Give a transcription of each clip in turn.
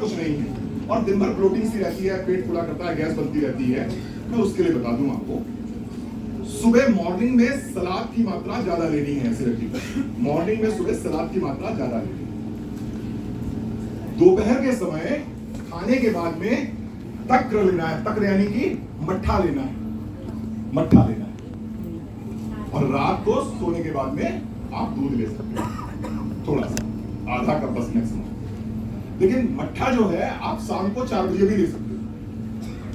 कुछ नहीं है और दिन भर ब्लोटिंग सी रहती है, पेट फूला करता है, गैस बनती रहती है। मैं उसके लिए बता दूं आपको, सुबह मॉर्निंग में सलाद की मात्रा ज्यादा लेनी है एसिडिटी पर। मॉर्निंग में सुबह सलाद की मात्रा ज्यादा लेनी है। दोपहर के समय खाने के बाद में तक्र लेना है, तक्र यानी कि मट्ठा लेना है, मट्ठा लेना है। और रात को सोने के बाद में आप दूध ले सकते हैं, थोड़ा सा, आधा कप बस मैक्सिमम। लेकिन मट्ठा जो है आप शाम को 4 बजे भी ले सकते हो।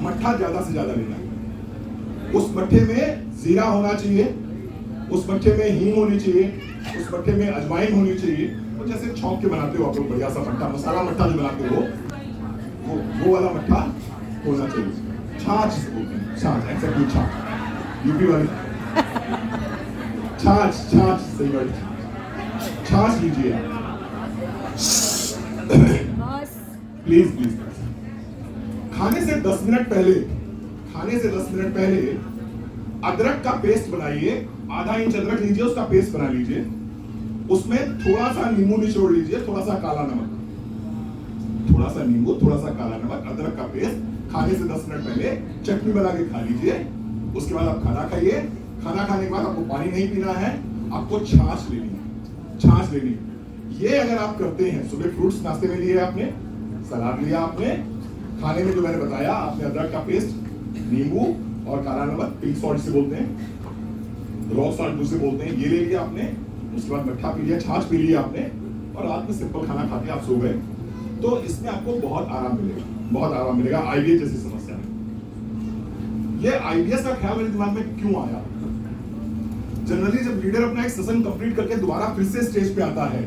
मट्ठा ज्यादा से ज्यादा लेना है। उस मट्ठे में जीरा होना चाहिए, उस मट्ठे में हींग होनी चाहिए, उस मट्ठे में अजवाइन होनी चाहिए। तो जैसे छौंक के बनाते हो आप लोग बढ़िया सा मट्ठा, मसाला मट्ठा जो बनाते हो, वो वाला मट्ठा होना चाहिए। छाछ से बोलते हैं, छाछ, एक्जेक्टली छाछ, यूपी वाली छाछ, छाछ सही बात, छाछ लीजिए आप प्लीज प्लीज। खाने से 10 मिनट पहले, खाने से 10 मिनट पहले अदरक का पेस्ट बनाइए। आधा इंच अदरक लीजिए, उसका पेस्ट बना लीजिए। उसमें थोड़ा सा नींबू निचोड़ लीजिए, थोड़ा सा काला नमक, थोड़ा सा नींबू, थोड़ा सा काला नमक, अदरक का पेस्ट। खाने से 10 मिनट पहले चटनी बना के खा लीजिए। उसके बाद आप खाना खाइए। खाना खाने के बाद आपको पानी नहीं पीना है, आपको छाछ लेनी है, छाछ लेनी है। ये अगर आप करते हैं, सुबह फ्रूट्स नाश्ते में लिए आपने, सलाद लिया आपने, खाने में जो मैंने बताया आपने अदरक का पेस्ट, नींबू और काला नमक, पिंक सॉल्ट से बोलते हैं, रॉक सॉल्ट जिसे बोलते हैं, ये ले लिया आपने। उसके बाद मट्ठा पी लिया, छाछ पी लिया आपने, और रात में सिंपल खाना खा के आप सो गए। तो इसमें आपको बहुत आराम मिलेगा, बहुत आराम मिलेगा। आईबीएस जैसी समस्या में, ये आईबीएस का ख्याल मेरे दिमाग में क्यों आया? जनरली जब लीडर अपना एक सेशन कंप्लीट करके दोबारा फिर से स्टेज पे आता है,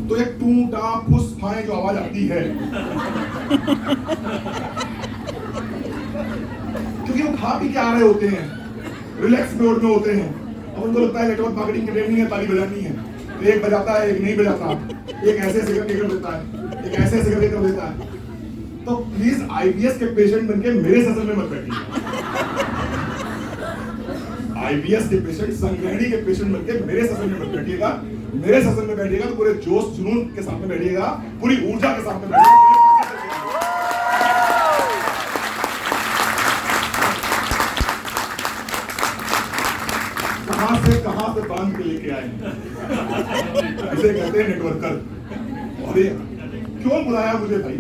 तो एक टू टा फुस फाए जो आवाज आती है, क्योंकि वो खा पी के आ रहे होते हैं, रिलैक्स मोड में होते हैं, और उनको लगता है नेटवर्क मार्केटिंग की ट्रेनिंग है, ताली बजानी है। एक बजाता है, एक नहीं बजाता, एक ऐसे करके कर देता है, एक ऐसे करके कर देता है। तो प्लीज आईबीएस के पेशेंट बनके मेरे सेशन में मत बैठिए। आईबीएस के पेशेंट, संग्रहणी के पेशेंट बनके मेरे सेशन में मत बैठिएगा। मेरे सेशन में बैठिएगा तो पूरे जोश जुनून के साथ में बैठिएगा, पूरी ऊर्जा के साथ में बैठिएगा। कहां से बांध के लेके आए, इसे कहते हैं नेटवर्कर। और ये क्यों बुलाया मुझे भाई?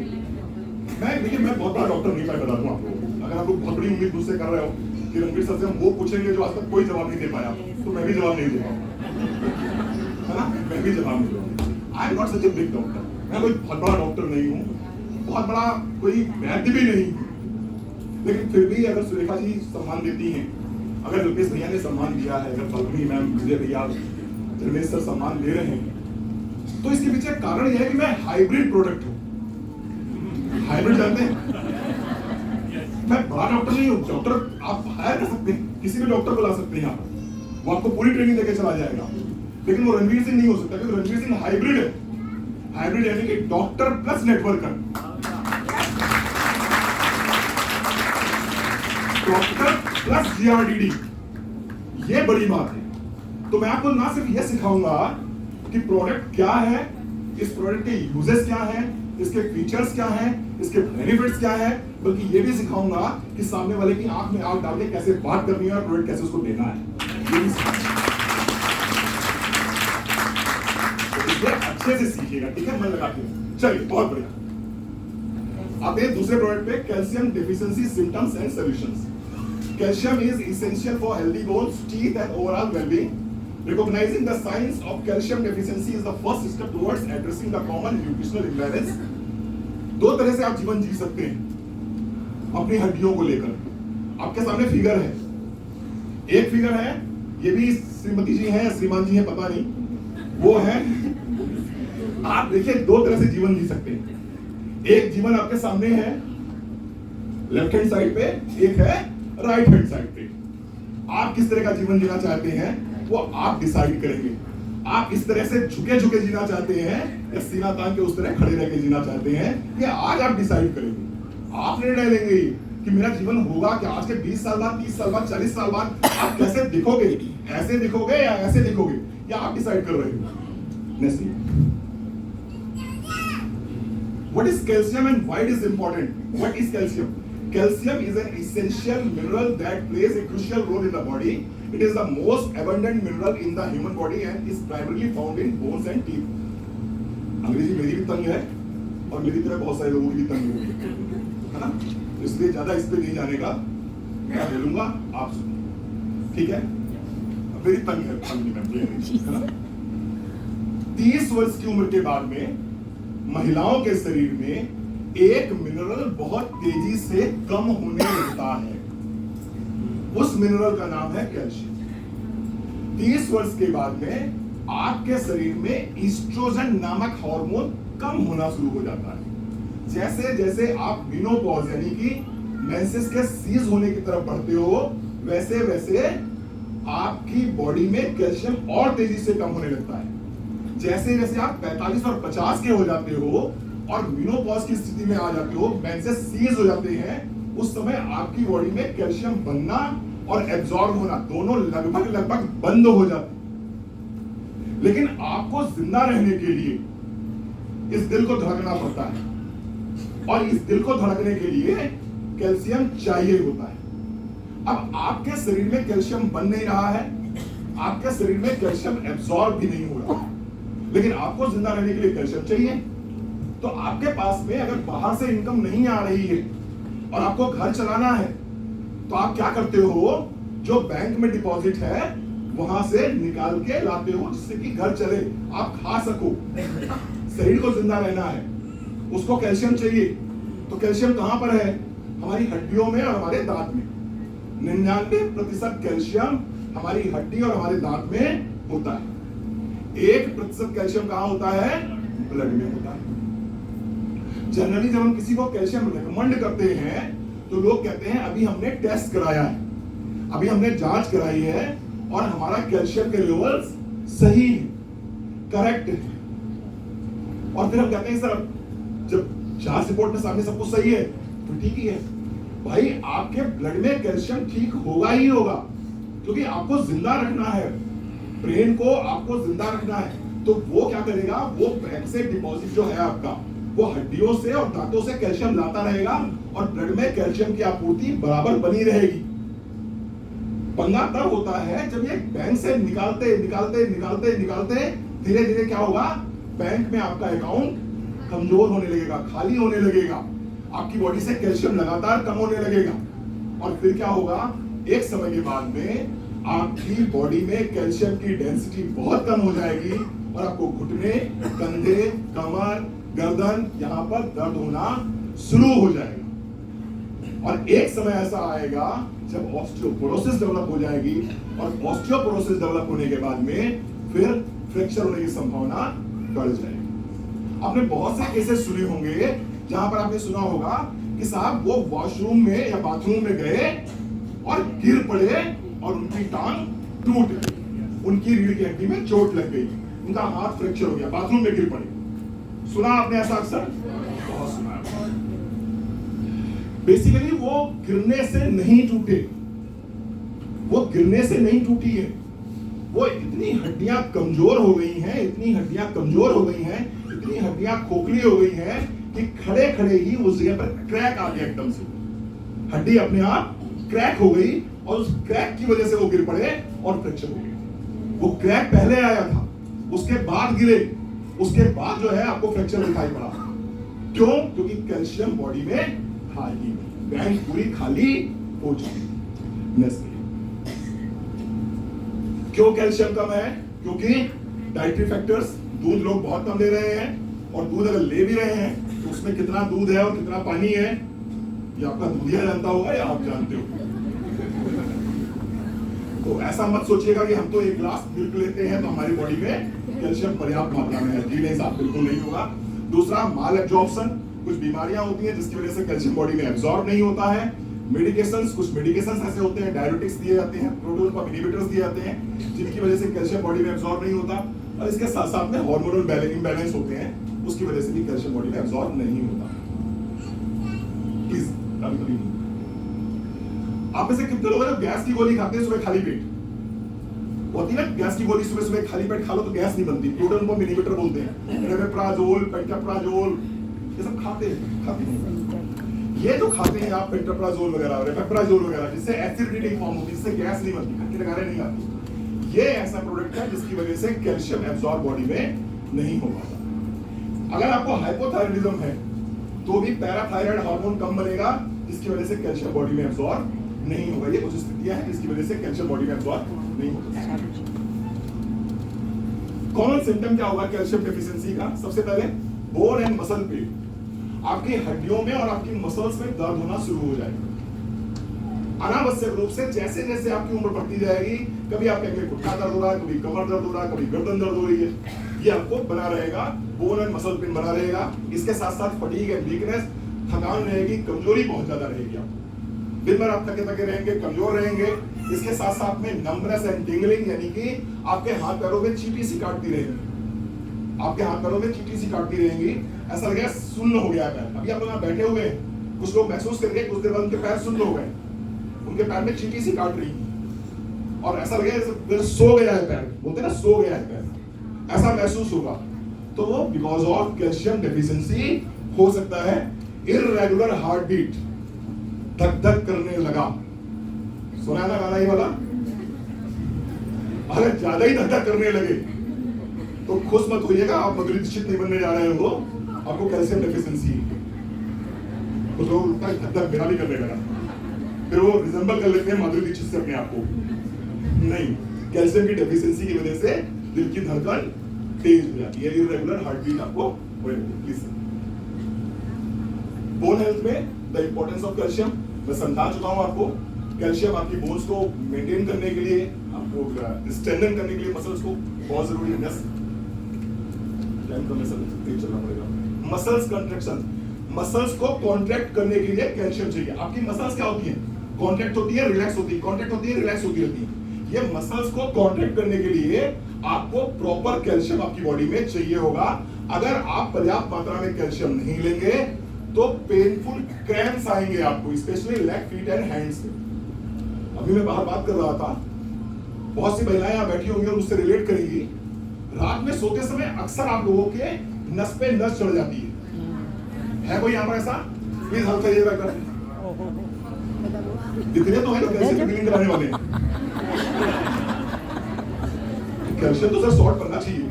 देखिए मैं बहुत बड़ा डॉक्टर नहीं, बता दूं आप लोगों। अगर आप लोग बहुत बड़ी उम्मीद मुझसे कर रहे हो कि रणवीर सर से हम वो पूछेंगे जो आज तक कोई जवाब नहीं दे पाया, तो मैं भी जवाब नहीं दे पाऊंगा, है ना? मैं भी जवाब नहीं दूंगा। I am not such a big doctor, मैं कोई बहुत बड़ा डॉक्टर नहीं हूँ, बहुत बड़ा कोई वैद्य भी नहीं हूँ। लेकिन फिर भी अगर सुरेखा जी सम्मान देती हैं, अगर रुपेश भैया ने सम्मान दिया है, अगर फल्गुनी मैम, विजय भैया, धर्मेश सर सम्मान दे रहे हैं, तो इसके पीछे कारण यह है कि मैं हाइब्रिड प्रोडक्ट हूँ। हाइब्रिड जानते हैं? मैं बड़ा डॉक्टर नहीं हूँ। डॉक्टर आप हायर कर सकते हैं, किसी भी डॉक्टर को ला सकते हैं यहाँ पर, वो आपको पूरी ट्रेनिंग देके चला जाएगा। लेकिन वो रणवीर सिंह नहीं हो सकता, क्योंकि रणवीर सिंह हाइब्रिड है। हाइब्रिड यानी कि doctor plus networker, doctor plus GRDD, ये बड़ी बात है। तो मैं आपको ना सिर्फ ये सिखाऊंगा कि प्रोडक्ट क्या है, इस प्रोडक्ट के यूजेस क्या हैं, इसके फीचर्स क्या हैं, इसके बेनिफिट्स क्या हैं, बल्कि ये भी सिखाऊंगा कि सामने वाले की आंख में आंख डाल के कैसे बात करनी है और प्रोडक्ट कैसे उसको देना है। तो इसलिए अच्छे से सीखिएगा, ठीक है? मन लगा के। चलिए, बहुत बढ़िया। अब ये दूसरे प्रोडक्ट पे, calcium deficiency symptoms and solutions. Calcium is essential for healthy bones, teeth and overall well-being. Recognizing the signs of calcium deficiency is the first step towards addressing the common nutritional imbalance. दो तरह से आप जीवन जी सकते हैं अपनी हड्डियों को लेकर। आपके सामने फिगर है, एक फिगर है, ये भी श्रीमती जी हैं, श्रीमान जी हैं, पता नहीं, वो है। आप देखिए, दो तरह से जीवन जी सकते हैं। एक जीवन आपके सामने है लेफ्ट हैंड साइड पे, एक है राइट हैंड साइड पे। आप किस तरह का जीवन जीना चाहते हैं वो आप डिसाइड करेंगे। आप इस तरह से झुके झुके जीना चाहते हैं या सीना तान के उस तरह खड़े रह के जीना चाहते हैं, ये आज आप डिसाइड करेंगे। आप निर्णय लेंगे कि मेरा जीवन होगा क्या आज के 20 साल बाद, 30 साल बाद, 40 साल बाद। आप कैसे दिखोगे, ऐसे दिखोगे या ऐसे दिखोगे, या आप डिसाइड कर रहे हो। What is calcium and why it is important? What is calcium? Calcium is an essential mineral that plays a crucial role in the body. It is the most abundant mineral in the human body and is primarily found in bones and teeth. अंग्रेजी मेरी भी तंग है और मेरी तरह बहुत सारे लोगों की भी तंग होगी, है ना? इसलिए ज्यादा इस पे नहीं जाने का, मैं बोलूंगा आप सुनिए, ठीक है? मेरी तंग है ना? 30 वर्ष की उम्र के बाद में महिलाओं के शरीर में एक मिनरल बहुत तेजी से कम होने लगता है। उस मिनरल का नाम है कैल्शियम। 30 वर्ष के बाद में आपके शरीर में ईस्ट्रोजन नामक हार्मोन कम होना शुरू हो जाता है। जैसे जैसे आप मेनोपॉज यानी कि मेंसेस के सीज होने की तरफ बढ़ते हो, वैसे वैसे आपकी बॉडी में कैल्शियम और तेजी से कम होने लगता है। जैसे जैसे आप 45 और 50 के हो जाते हो और मेनोपॉज की स्थिति में आ जाते हो, मेंसेस सीज हो जाते हैं, उस समय आपकी बॉडी में कैल्शियम बनना और एब्जॉर्ब होना दोनों लगभग लगभग बंद हो जाते हैं। लेकिन आपको जिंदा रहने के लिए इस दिल को धड़कना पड़ता है और इस दिल को धड़कने के लिए कैल्शियम चाहिए होता है। अब आपके शरीर में कैल्शियम बन नहीं रहा है, आपके शरीर में कैल्शियम एब्जॉर्ब भी नहीं हो रहा है, लेकिन आपको जिंदा रहने के लिए कैल्शियम चाहिए। तो आपके पास में अगर बाहर से इनकम नहीं आ रही है और आपको घर चलाना है, तो आप क्या करते हो? जो बैंक में डिपॉजिट है वहां से निकाल के लाते हो, जिससे कि घर चले, आप खा सको। शरीर को जिंदा रहना है, उसको कैल्शियम चाहिए। तो कैल्शियम कहां पर है? हमारी हड्डियों में और हमारे दांत में। 99% कैल्शियम हमारी हड्डी और हमारे दांत में होता है। 1% कैल्शियम कहां होता है? ब्लड में होता है। जनरली जब हम किसी को कैल्शियम रिकमेंड करते हैं तो लोग कहते हैं अभी हमने टेस्ट कराया है, अभी हमने जांच कराई है और हमारा कैल्शियम के लेवल्स सही है, करेक्ट है। और फिर हम कहते हैं सर जब जांच रिपोर्ट में सामने सब कुछ सही है तो ठीक ही है। भाई आपके ब्लड में कैल्शियम ठीक होगा ही होगा, क्योंकि आपको जिंदा रखना है, ब्रेन को आपको जिंदा रखना है। तो वो क्या करेगा? वो बैंक से डिपॉजिट जो है आपका, वो हड्डियों से और दांतों से कैल्शियम लाता रहेगा और ब्लड में कैल्शियम की आपूर्ति बराबर बनी रहेगी। पंगा तब होता है जब ये बैंक से निकालते निकालते निकालते निकालते धीरे धीरे क्या होगा? बैंक में आपका अकाउंट कमजोर होने लगेगा, खाली होने लगेगा, आपकी बॉडी से कैल्शियम लगातार कम होने लगेगा। और फिर क्या होगा? एक समय के बाद में आपकी बॉडी में कैल्शियम की डेंसिटी बहुत कम हो जाएगी और आपको घुटने, कंधे, कमर, गर्दन यहाँ पर दर्द होना शुरू हो जाएगा। और एक समय ऐसा आएगा जब ऑस्टियोपोरोसिस डेवलप हो जाएगी और ऑस्टियोपोरोसिस डेवलप होने के बाद में फिर फ्रैक्चर होने की संभावना बढ़ जाएगी। आपने बहुत से केसेस सुने होंगे जहां पर आपने सुना होगा कि साहब वो वॉशरूम में या बाथरूम में गए और गिर पड़े और उनकी टांग टूट गई, उनकी रीढ़ की हड्डी में चोट लग गई, उनका हाथ फ्रैक्चर हो गया, बाथरूम में गिर पड़े। सुना आपने ऐसा अक्सर? बहुत सुना। बेसिकली वो गिरने से नहीं टूटे, वो गिरने से नहीं टूटी है, वो इतनी हड्डियां कमजोर हो गई हैं, इतनी हड्डियां कमजोर हो गई हैं, इतनी हड्डियां खोखली हो गई हैं कि खड़े खड़े ही उस जगह पर क्रैक आ गया, एकदम से हड्डी अपने आप क्रैक हो गई और उस क्रैक की वजह से वो गिर पड़े और फ्रैक्चर हो गई। वो क्रैक पहले आया था, उसके बाद गिरे, उसके बाद जो है आपको फ्रैक्चर दिखाई पड़ा। क्यों? क्योंकि कैल्शियम बॉडी में खाली, बैंक पूरी खाली हो चुकी। क्यों कैल्शियम कम है? क्योंकि डाइटरी फैक्टर्स, दूध लोग बहुत कम ले रहे हैं, और दूध अगर ले भी रहे हैं तो उसमें कितना दूध है और कितना पानी है ये आपका दूधिया जानता होगा या आप जानते हो। तो ऐसा मत सोचिएगा कि हम तो एक ग्लास मिल्क लेते हैं तो हमारी बॉडी में कैल्शियम पर्याप्त मात्रा में है। जी नहीं साहब, बिल्कुल नहीं होगा। दूसरा, माल एब्जॉर्प्शन, कुछ बीमारियां होती हैं जिसकी वजह से कैल्शियम बॉडी में एब्जॉर्ब नहीं होता है। मेडिकेशंस, कुछ मेडिकेशंस ऐसे होते हैं, डायरेटिक्स दिए जाते हैं, प्रोटोन पंप इनहिबिटर्स दिए जाते हैं, जिनकी वजह से कैल्शियम बॉडी में एब्जॉर्ब नहीं होता। और इसके साथ साथ में हार्मोनल इम्बैलेंस होते हैं, उसकी वजह से भी कैल्शियम बॉडी में एब्जॉर्ब नहीं होता। प्लीज आप में से कितने लोग हैं गैस की गोली खाते हैं सुबह खाली पेट? होती है ना गैस की गोली, सुबह खाली पेट खा लो तो गैस नहीं बनती, प्रोटोन पंप इनहिबिटर बोलते हैं, रेमेप्राजोल, पेंटाप्राजोल, ये सब खाते नहीं। ये जो खाते हैं आप पेंटोप्राजोल वगैरह, रेपेप्राजोल वगैरह, जिससे एसिडिटी फॉर्म होती है, जिससे गैस नहीं बनती, खट्टी लगाने नहीं आती, ये ऐसा प्रोडक्ट है जिसकी वजह से कैल्शियम एब्जॉर्ब बॉडी में नहीं हो पाता। अगर आपको हाइपोथायराइडिज्म है तो भी पैराथायराइड हार्मोन कम बनेगा, जिसकी वजह से कैल्शियम बॉडी में एब्जॉर्ब नहीं होगा। ये कुछ स्थितियां हैं जिसकी वजह से कैल्शियम बॉडी में एब्जॉर्ब नहीं होता। कॉमन सिम्टम क्या होगा कैल्शियम डेफिशिएंसी का? सबसे पहले बोन एंड मसल पेन, आपकी हड्डियों में और आपकी मसल्स में दर्द होना शुरू हो जाएगा अनावश्यक रूप से। जैसे जैसे आपकी उम्र बढ़ती जाएगी, कभी आप कहेंगे घुटना दर्द हो रहा है, कभी कमर दर्द हो रहा है, कभी गर्दन दर्द हो रही है, ये आपको बना रहेगा, बोन एंड मसल पेन बना रहेगा। इसके साथ साथ फटीग एंड वीकनेस, थकान रहेगी, कमजोरी बहुत ज्यादा रहेगी। आपको दिन भर आप थके थके रहेंगे, कमजोर रहेंगे। इसके साथ साथ में नम्बनेस एंड टिंगलिंग, यानी कि आपके हाथ पैरों में चींटी सी काटती रहेगी, आपके हाथ पैरों में चींटी सी काटती रहेंगी। ऐसा लगेगा सुन्न हो गया है पैर। अभी आप लोग यहाँ बैठे हुए हैं, कुछ लोग महसूस करेंगे कुछ देर बाद उनके पैर सुन्न हो गए, उनके पैर में चींटी सी काट रही और ऐसा लगेगा जैसे सो गया है पैर, बोलते हैं ना सो गया है पैर, ऐसा महसूस होगा। तो वो बिकॉज ऑफ कैल्शियम डेफिशिएंसी हो सकता है। इररेगुलर हार्ट बीट, धक धक करने लगा, सुना ना गाना ये वाला? अगर ज्यादा ही धक धक करने लगे तो खुश मत होइएगा, आप माधुरी दीक्षित नहीं बनने जा रहे हो, आपको कैल्शियम डेफिशिएंसी है। कुछ लोग धक धक मेरा भी करने लगा, फिर वो रिजेंबल कर लेते हैं माधुरी दीक्षित से अपने आप को। नहीं, कैल्शियम की डेफिशिएंसी की वजह से दिल की धड़कन तेज हो जाती है, इररेगुलर हार्ट बीट आपको होएगी। बोन हेल्थ में द इंपॉर्टेंस ऑफ कैल्शियम मैं समझा चुका हूं आपको। कैल्शियम आपकी बोन्स को मेंटेन करने के लिए, आपको स्ट्रेंथन करने के लिए मसल्स को बहुत जरूरी है। चलना पड़ेगा। मसल्स कंट्रैक्शन, मसल्स को कॉन्ट्रैक्ट करने के लिए कैल्शियम चाहिए। आपकी मसल्स क्या होती है? कॉन्ट्रैक्ट होती है, रिलैक्स होती है, कॉन्ट्रैक्ट होती है, रिलैक्स होती रहती है। ये मसल्स को कॉन्ट्रैक्ट करने के लिए आपको प्रॉपर कैल्शियम आपकी बॉडी में चाहिए होगा। अगर आप पर्याप्त मात्रा में कैल्शियम नहीं लेंगे तो पेनफुल क्रैम्प्स आएंगे आपको, specially leg, feet and hands में। अभी मैं बाहर बात कर रहा था, बहुत सी महिलाएं यहाँ बैठी होंगी और मुझसे रिलेट करेंगी। रात में सोते समय अक्सर आप लोगों के नस पे नस चढ़ जाती है कोई यहाँ पर ऐसा? प्लीज हल्का ये रखकर, इतने तो है ना कैल्शियम क्लीनिंग कराने वाले। कैल्शियम तो सर शॉर्ट करना चाहिए।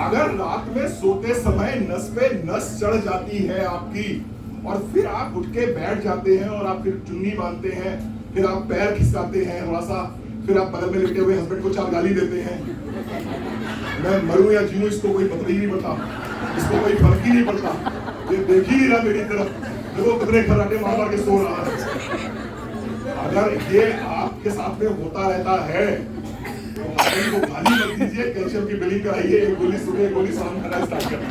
अगर रात में सोते समय नस पे नस चढ़ जाती है आपकी और फिर आप उठ के बैठ जाते हैं और आप फिर चुन्नी बांधते हैं, फिर आप पैर खिसकाते हैं थोड़ा सा, फिर आप बगल में लेटे हुए हस्बैंड को 4 गाली देते हैं, मैं मरूं या जीऊं इसको कोई पता ही नहीं पड़ता, इसको कोई फर्क ही नहीं पड़ता, ये देख ही नहीं रहा मेरी तरफ, देखो कितने खराटे मार मार के सो रहा है। अगर ये आपके साथ में होता रहता है तो हस्बैंड को गाली मत दीजिए, कैल्शियम की बिलिंग कराइए, एक गोली सुबह एक गोली शाम खाना स्टार्ट करिए।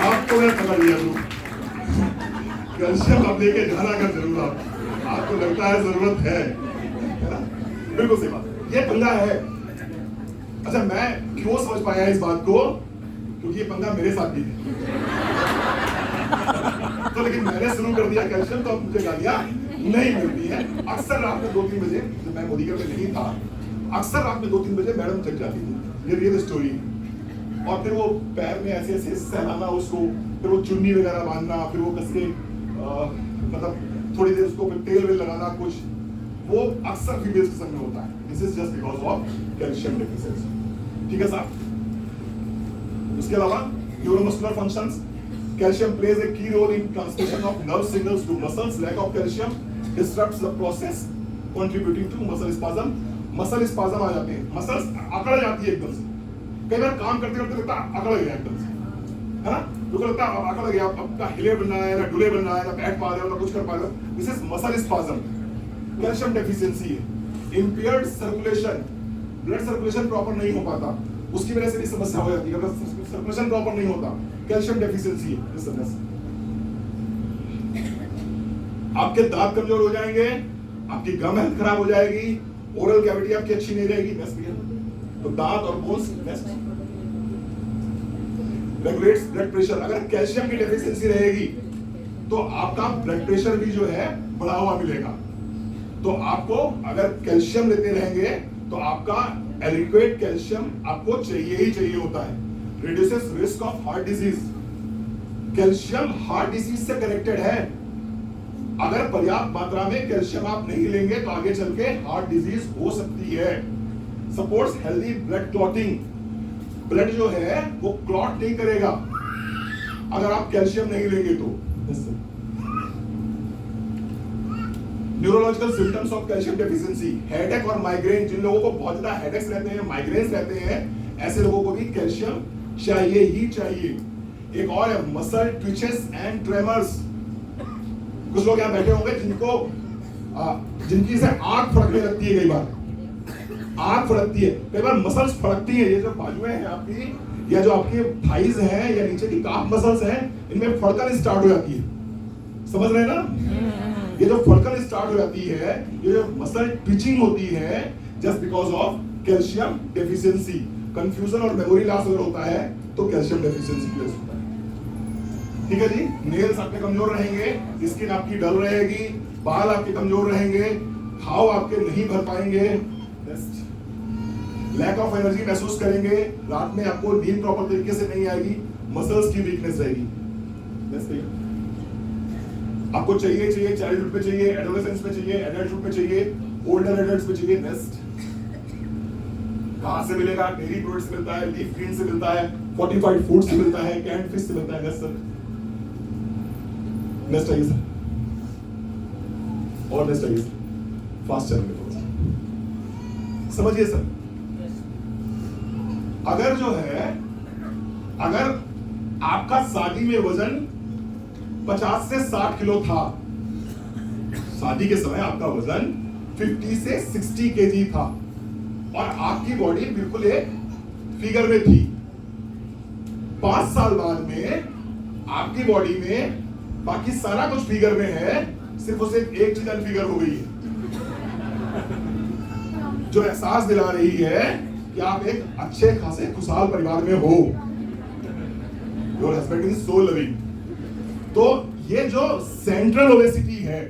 आपको मैं पकड़ लिया तू, कैल्शियम आप लेके जाना कर जरूर, आपको लगता है जरूरत है ना? बिल्कुल सही बात, ये पंगा है। अच्छा, मैं क्यों समझ पाया इस बात को? क्योंकि ये पंगा मेरे साथ भी है। तो लेकिन मैंने शुरू कर दिया कैल्शियम, तो अब मुझे गालियां नहीं मिलती है। अक्सर रात में 2-3 बजे, जब मैं मोदी में नहीं था, अक्सर रात में 2-3 बजे मैडम जग जाती थी, ये रियल स्टोरी। और फिर वो पैर में ऐसे ऐसे सहलाना उसको, फिर वो चुन्नी वगैरह बांधना, फिर वो कस के मतलब थोड़ी देर उसको तेल वेल लगाना कुछ, वो अक्सर फीमेल्स के संग में होता है। This is just because of calcium deficiency. ठीक है साहब। उसके अलावा neuromuscular functions, calcium plays a key role in transmission of nerve signals to muscles. Lack of calcium disrupts the process, contributing to muscle spasm. Muscle spasm आ जाते हैं, muscles अकड़ जाती है एकदम से। कई बार काम करते करते लगता है अकड़ गया एकदम से, है ना? तो लगता है अकड़ गया, अब का हिले बनना है ना डुले बनना है ना बैठ पा रहे हो ना कुछ कर पा रहे हो। This is muscle spasm, calcium deficiency है। Impaired circulation, blood circulation proper नहीं हो पाता, उसकी वजह से भी समस्या हो जाती है। अगर सर्कुलेशन प्रॉपर नहीं होता, कैल्शियम डेफिशिएंसी है। आपके दांत कमजोर हो जाएंगे, आपकी गम हेल्थ खराब हो जाएगी, ओरल कैविटी आपकी अच्छी नहीं रहेगी, नस भी है तो दांत और bones nest. Regulates blood pressure, अगर कैल्शियम की डेफिशिएंसी रहेगी तो आपका ब्लड प्रेशर भी जो है बढ़ा हुआ मिलेगा। तो आपको अगर कैल्शियम लेते रहेंगे तो आपका एडिक्वेट कैल्शियम आपको चाहिए ही चाहिए होता है, reduces risk of heart disease. Calcium heart disease से कनेक्टेड है। अगर पर्याप्त मात्रा में कैल्शियम आप नहीं लेंगे तो आगे चल के हार्ट डिजीज हो सकती है। Supports healthy blood clotting, blood जो है वो क्लॉट नहीं करेगा अगर आप कैल्शियम नहीं लेंगे तो। Neurological symptoms of calcium deficiency, headache और माइग्रेन, जिन लोगों को बहुत ज्यादा हेडेक्स रहते हैं, माइग्रेन्स रहते हैं, ऐसे लोगों को भी कैल्शियम चाहिए ही चाहिए। एक और है मसल ट्विचेस एंड ट्रेमर्स। कुछ लोग यहाँ बैठे होंगे जिनकी से आंख फड़कने लगती है, कई बार आंख फड़कती है, कई बार मसल्स फड़कती है। ये जो बाजुएं हैं आपकी, या जो आपके थाइज हैं, या नीचे की काफ मसल्स हैं, इनमें फड़कन स्टार्ट हो जाती है। समझ रहे हैं ना? ये जो फड़कन स्टार्ट हो जाती है, ये जो मसल ट्विचिंग होती है, just because of calcium deficiency. Confusion और मेमोरी लॉस अगर होता है तो कैल्शियम डेफिशिएंसी की वजह से होता है। ठीक है जी। नेल्स आपके कमजोर रहेंगे, स्किन आपकी डल रहेगी, बाल आपके कमजोर रहेंगे, घाव आपके नहीं भर पाएंगे, लैक ऑफ एनर्जी महसूस करेंगे, रात में आपको नींद प्रॉपर तरीके से नहीं आएगी, मसल्स की वीकनेस रहेगी। आपको चाहिए चाइल्डहुड में चाहिए, एडोलेसेंस में चाहिए, एडल्टहुड में चाहिए, ओल्डर एडल्ट्स में चाहिए। नेक्स्ट कहां से मिलेगा? डेयरी प्रोडक्ट्स से मिलता है, लीफ ग्रीन से मिलता है, फोर्टिफाइड फूड से मिलता है, कैंड फिश से मिलता है। नेक्स्ट सर, नेक्स्ट आइए सर, और नेक्स्ट आइए सर, फास्ट चलेंगे थोड़ा सा, समझिए सर। अगर जो है, अगर आपका शादी में वजन 50 से 60 किलो था, शादी के समय आपका वजन 50 से 60 केजी था, और आपकी बॉडी बिल्कुल एक फिगर में थी। 5 साल बाद में आपकी बॉडी में बाकी सारा कुछ फिगर में है, सिर्फ उसे एक चीज अनफिगर हो गई है, जो एहसास दिला रही है कि आप एक अच्छे खासे खुशहाल परिवार में हो। Your husband is so loving. तो ये जो सेंट्रल ओबेसिटी है,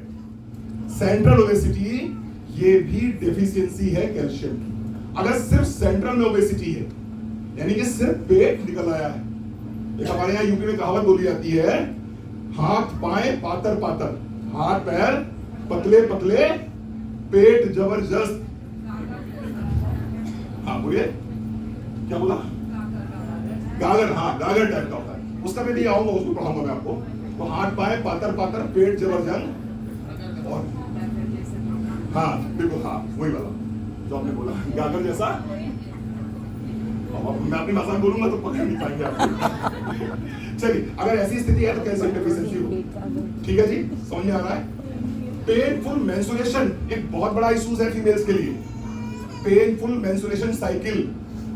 सेंट्रल ओबेसिटी, ये भी डेफिशिएंसी है कैल्शियम की। अगर सिर्फ सेंट्रल में ओबेसिटी है, यानी कि सिर्फ पेट निकल आया है, एक हमारे यहाँ यूपी में कहावत बोली जाती है, हाथ पाए पातर पातर, हाथ पैर पतले पतले, पेट जबरदस्त। हाँ बोलिए, क्या बोला? गागर, हाँ गागर टाइप का होता है, उसका मैं भी आऊंगा, उसको पढ़ाऊंगा मैं आपको। तो हाथ पाए पातर पातर, पेट जबरदस्त, और हाँ बिल्कुल, हाँ वही वाला जो आपने बोला, गागर जैसा। मैं अपनी भाषा में बोलूंगा तो पकड़ नहीं पाएंगे आप। चलिए, अगर ऐसी स्थिति है तो कैल्शियम डेफिशिएंसी हो। ठीक है जी, समझ में आ रहा है? पेनफुल मेंस्ट्रुएशन एक बहुत बड़ा इशू है फीमेल्स के लिए। पेनफुल मेंस्ट्रुएशन साइकिल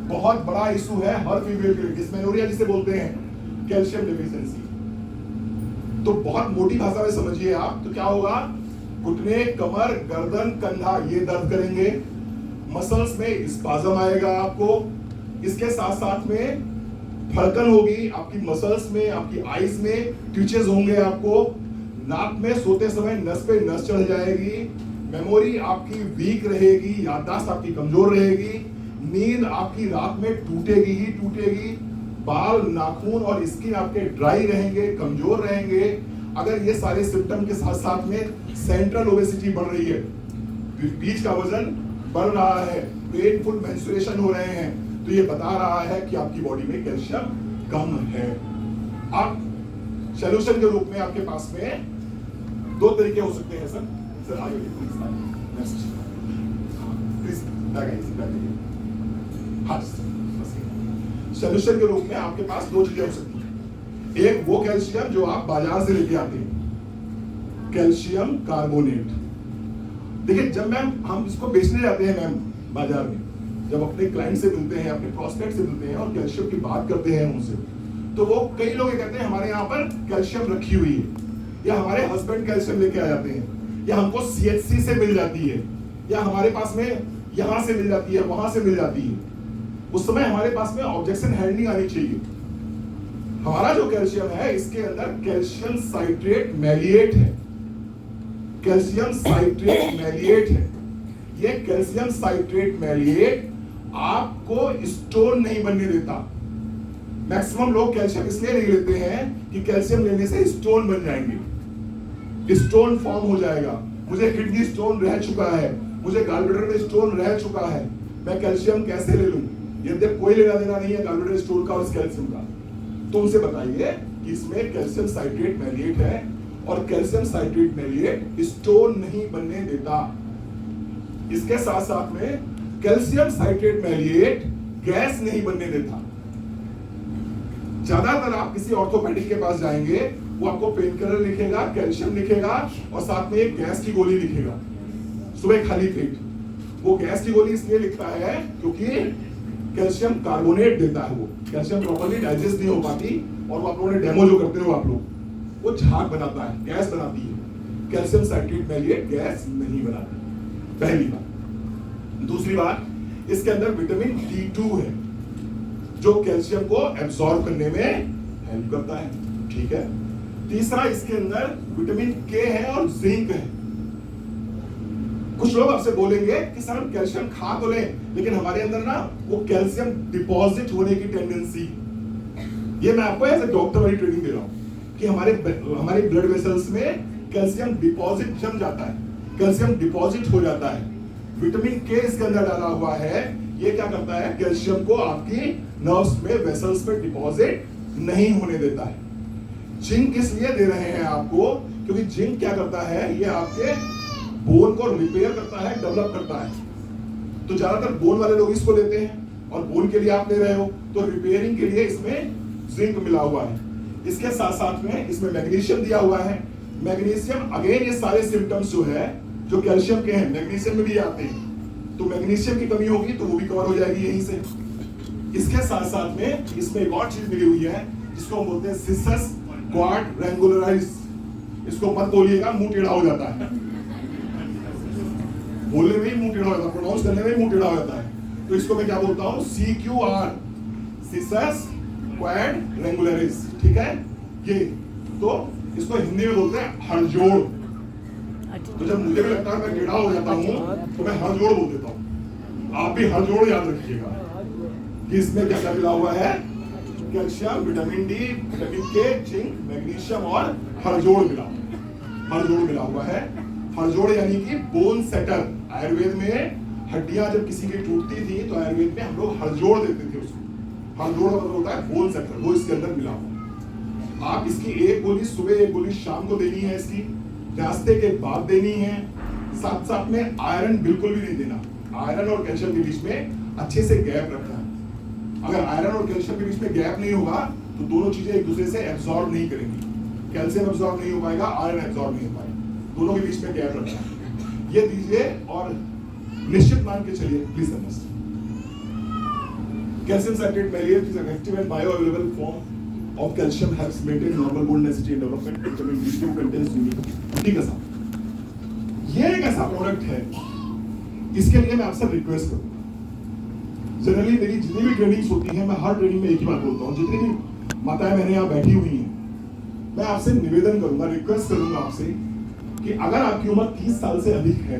बहुत बड़ा इशू है हर फीमेल के लिए, डिस्मेनोरिया जिसे बोलते हैं, कैल्शियम डेफिशिएंसी। तो बहुत मोटी भाषा में समझिए आप, तो क्या होगा? घुटने, कमर, गर्दन, कंधा ये दर्द करेंगे, मसल्स में स्पाज़म आएगा आपको, इसके साथ साथ में फड़कन होगी आपकी मसल्स में, आपकी आईज में ट्विचेस होंगे आपको, नाक में सोते समय नस पे नस चढ़ जाएगी, मेमोरी आपकी वीक रहेगी, याददाश्त आपकी कमजोर रहेगी, नींद आपकी रात में टूटेगी ही टूटेगी, बाल, नाखून और स्किन आपके ड्राई रहेंगे, कमजोर रहेंगे। अगर ये सारे सिम्टम के साथ साथ में सेंट्रल ओबेसिटी बढ़ रही है, बीच का वजन बढ़ रहा है, पेनफुल मेंस्ट्रुएशन हो रहे हैं, तो ये बता रहा है कि आपकी बॉडी में कैल्शियम कम है। अब सॉल्यूशन के रूप में आपके पास में 2 तरीके हो सकते हैं सर। सर आगे नेक्स्ट प्लीज, हाँ सॉल्यूशन के रूप में आपके पास 2 चीजें हो सकती हैं। एक वो कैल्शियम जो आप बाजार से लेके आते हैं, कैल्शियम कार्बोनेट। देखिए, जब मैम हम इसको बेचने जाते हैं मैम बाजार में, जब अपने क्लाइंट से मिलते हैं, अपने प्रोस्पेक्ट से मिलते हैं और कैल्शियम की बात करते हैं उनसे, तो वो कई लोग ये कहते हैं हमारे यहाँ पर कैल्शियम रखी हुई है, या हमारे हस्बैंड कैल्शियम लेके आ जाते हैं, या हमको CHC से मिल जाती है, या हमारे पास में यहाँ से मिल जाती है, वहां से मिल जाती है। उस समय हमारे पास में ऑब्जेक्शन हैंडलिंग आनी चाहिए। हमारा जो कैल्शियम है, इसके अंदर कैल्शियम साइट्रेट मैलिएट है, कैल्शियम साइट्रेट मैलिएट है। ये कैल्शियम साइट्रेट मैलिएट आपको स्टोन नहीं बनने देता। मैक्सिमम लोग कैल्शियम इसलिए नहीं लेते हैं कि कैल्शियम लेने से स्टोन बन जाएंगे, स्टोन फॉर्म हो जाएगा। मुझे किडनी स्टोन रह चुका है, मुझे गॉलब्लैडर में स्टोन रह चुका है, मैं कैल्शियम कैसे ले लूं? यदि कोई लेना देना नहीं है गॉलब्लैडर स्टोन का और इस कैल्शियम का, तो उनसे बताइए कि इसमें कैल्शियम साइट्रेट मैलिएट है और कैल्शियम साइट्रेट मैलिएट स्टोन नहीं बनने देता। इसके साथ साथ में कैल्शियम साइट्रेट मैलिएट गैस नहीं बनने देता। ज्यादातर आप किसी ऑर्थोपेडिक के पास जाएंगे, वो आपको पेन किलर लिखेगा, कैल्शियम लिखेगा और साथ में एक गैस की गोली लिखेगा सुबह खाली पेट। वो गैस की गोली इसलिए लिखता है क्योंकि कैल्शियम कार्बोनेट देता है, वो कैल्शियम प्रॉपर्ली डाइजेस्ट नहीं हो पाती और वो आप लोगों ने डेमो जो करते हो आप लोग, वो झाग बनाता है, गैस बनाती है। कैल्शियम साइट्रेट मैलिएट गैस नहीं बनाती, पहली बात। दूसरी बात, इसके अंदर विटामिन D2 है जो कैल्शियम को एब्सॉर्ब करने में हेल्प करता है, ठीक है। तीसरा, इसके अंदर विटामिन K है और जिंक है। कुछ लोग आपसे बोलेंगे कि सर हम कैल्शियम खा तो लें, लेकिन हमारे अंदर ना वो कैल्शियम डिपॉजिट होने की टेंडेंसी। ये मैं आपको एज ए डॉक्टर वाली ट्रेनिंग दे रहा हूं कि हमारे ब्लड वेसल्स में कैल्शियम डिपॉजिट जम जाता है, कैल्शियम डिपॉजिट हो जाता है। विटामिन K इसके अंदर डाला हुआ है, ये क्या करता है, कैल्शियम को आपकी नर्व्स में, वेसल्स में डिपॉजिट नहीं होने देता है। जिंक इसलिए दे रहे हैं आपको क्योंकि जिंक क्या करता है, ये आपके बोन को रिपेयर करता है, डेवलप करता है। तो ज्यादातर बोन वाले लोग इसको लेते हैं और बोन के लिए आप ले रहे हो, तो रिपेयरिंग के लिए इसमें जिंक मिला हुआ है। इसके साथ साथ में इसमें मैग्नीशियम दिया हुआ है। मैग्नीशियम, अगेन ये सारे सिम्टम्स जो है जो कैल्शियम के हैं मैग्नीशियम में भी आते हैं, तो मैग्नीशियम की कमी होगी तो वो भी कवर हो जाएगी यहीं से। इसके साथ साथ में इसमें एक और चीज मिली हुई है जिसको हम बोलते हैं सिसस क्वाड रेंगुलराइज। इसको मत बोलिएगा, मुंह टेढ़ा हो जाता है, बोलने में ही मुंह टेढ़ा हो जाता है, प्रोनाउंस करने में ही मुंह टेढ़ा हो जाता है। तो इसको मैं क्या बोलता हूँ, CQR, सिसस क्वाड रेंगुलराइज, ठीक है। ये तो इसको हिंदी में बोलते हैं हड़जोड़। तो जब मुझे भी लगता है मैं टेढ़ा हो जाता हूँ तो मैं हड़जोड़ बोल देता हूँ। आप भी हड़जोड़ याद रखिएगा कि इसमें क्या क्या मिला हुआ है, calcium, vitamin D, vitamin K, zinc, magnesium और हड़जोड़ मिला हुआ है। हड़जोड़ यानी कि बोन सेटर। आयुर्वेद में हड्डियां जब किसी की टूटती थी तो आयुर्वेद में हम लोग हड़जोड़ देते थे उसको। हड़जोड़ मतलब होता है बोन सेटर, वो इसके अंदर मिला हुआ। आप इसकी एक गोली सुबह, एक गोली शाम को देनी है, इसकी नाश्ते के बाद देनी है। साथ साथ में आयरन बिल्कुल भी नहीं देना। आयरन और कैल्शियम के बीच में अच्छे से गैप रखना है। अगर आयरन और कैल्शियम के बीच में गैप नहीं होगा तो दोनों चीजें एक दूसरे से एब्सॉर्ब नहीं करेंगी। कैल्शियम एब्सॉर्ब नहीं हो पाएगा, आयरन एब्सॉर्ब नहीं हो पाएगा, दोनों के बीच में गैप रखना है। ये दीजिए और निश्चित मान के चलिए please understand. Calcium citrate malate is an active and bioavailable form of calcium helps maintain normal bone density and development. Vitamin D2 contains unique, ठीक है साहब। ये एक ऐसा प्रोडक्ट है, इसके लिए मैं आपसे रिक्वेस्ट करूंगा। जनरली मेरी जितनी भी ट्रेनिंग्स होती हैं, मैं हर ट्रेनिंग में एक ही बात बोलता हूँ। जितनी भी माताएं बहनें यहाँ बैठी हुई हैं, मैं आपसे निवेदन करूंगा, रिक्वेस्ट करूंगा आपसे कि अगर आपकी उम्र 30 साल से अधिक है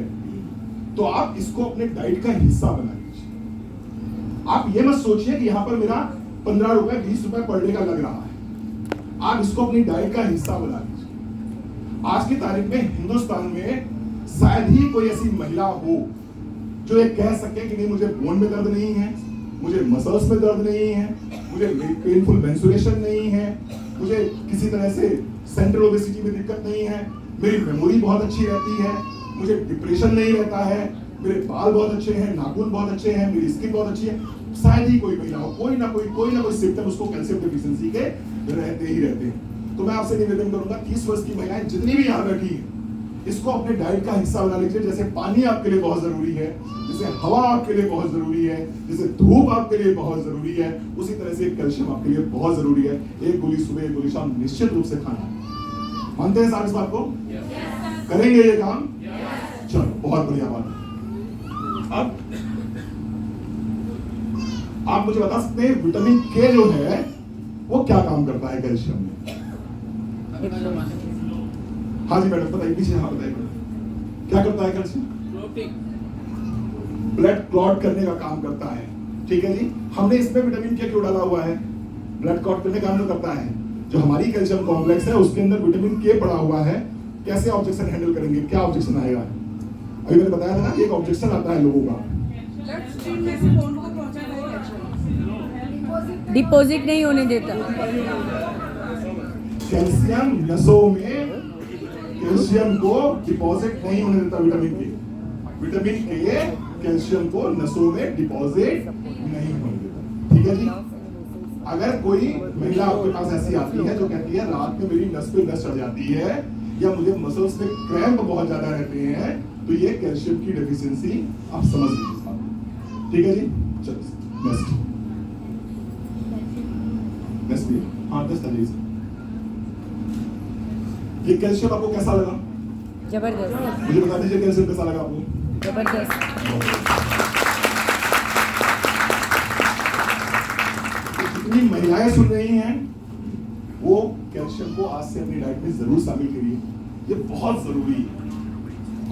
तो आप इसको अपने डाइट का हिस्सा बना लीजिए। आप ये मत सोचिए कि यहाँ पर मेरा 15 रुपए 20 रुपए पर डे का लग रहा है। आप इसको अपनी डाइट का हिस्सा बना लीजिए। आज की तारीख में हिंदुस्तान में शायद ही कोई ऐसी महिला हो जो ये कह सके कि नहीं मुझे बोन में दर्द नहीं है, मुझे मसल्स में दर्द नहीं है, मुझे पेनफुल मेंस्ट्रुएशन नहीं है, मुझे किसी तरह से सेंट्रल ओबेसिटी में दिक्कत नहीं है, मेरी मेमोरी बहुत अच्छी रहती है, मुझे डिप्रेशन नहीं रहता है, मेरे बाल बहुत अच्छे हैं, नाखून बहुत अच्छे हैं, मेरी स्किन बहुत अच्छी है। शायद ही कोई महिला हो, कोई ना कोई सिम्टम उसको कैल्शियम डेफिशिएंसी के रहते ही रहते हैं। तो मैं आपसे निवेदन करूंगा, 30 वर्ष की महिलाएं जितनी भी यहाँ बैठी हैं, इसको अपने डाइट का हिस्सा बना लीजिए। जैसे पानी आपके लिए बहुत जरूरी है, जैसे हवा आपके लिए बहुत जरूरी है, जैसे धूप आपके लिए बहुत जरूरी है, उसी तरह से कैल्शियम आपके लिए बहुत जरूरी है। एक गोली सुबह, एक गोली शाम निश्चित रूप से खाना है। मानते हैं सारे इस बात को? करेंगे ये काम? चलो, बहुत बढ़िया बात है। अब आप मुझे बता सकते हैं विटामिन K जो है वो क्या काम करता है कैल्शियम में? हाँ जी मैडम बताइए, पीछे हाँ बताइए, क्या करता है कैल्शियम? ब्लड क्लॉट करने का काम करता है। ठीक है जी। हमने इसमें विटामिन के क्यों डाला हुआ है? ब्लड क्लॉट करने काम करता है। जो हमारी कैल्शियम कॉम्प्लेक्स है उसके अंदर विटामिन के पड़ा हुआ है। कैसे ऑब्जेक्शन हैंडल करेंगे? क्या ऑब्जेक्शन आएगा? अभी मैंने बताया था ना, एक ऑब्जेक्शन आता है लोगों का, ब्लड स्ट्रीम में से बोन को पहुंचाना है कैल्शियम, डिपॉजिट नहीं होने देता। कैल्शियम नसों में कैल्शियम को डिपॉजिट नहीं होने देता। विटामिन के कैल्शियम को नसों में डिपॉजिट नहीं होने देता। ठीक है जी। अगर कोई महिला आपके पास ऐसी आती है जो कहती है रात में मेरी नस पे नस चढ़ जाती है या मुझे मसल्स में क्रैम्प बहुत ज्यादा रहते हैं, तो ये कैल्शियम की डेफिशिएंसी आप समझ लीजिए। ठीक है जी। चलो नेक्स्ट भी। हाँ 10 तारीख। ये कैल्शियम आपको कैसा लगा? जबरदस्त, मुझे बता दीजिए कैल्शियम कैसा लगा आपको? जबरदस्त। जितनी महिलाएं सुन रही हैं वो कैल्शियम को आज से अपनी डाइट में जरूर शामिल करिए। ये बहुत जरूरी है।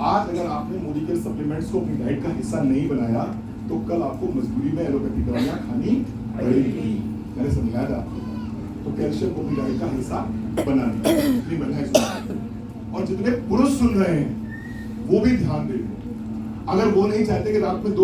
आज अगर आपने मोदी के सप्लीमेंट्स को अपनी डाइट का हिस्सा नहीं बनाया तो कल आपको मजबूरी में एलोपैथिक दवाइयां खानी पड़ेगी। मैंने समझाया था आपको। तो कैल्शियम को अपनी डाइट का हिस्सा बनाना नहीं बनाए। और जितने पुरुष सुन रहे हैं वो भी ध्यान दें। अगर वो नहीं चाहते कि रात में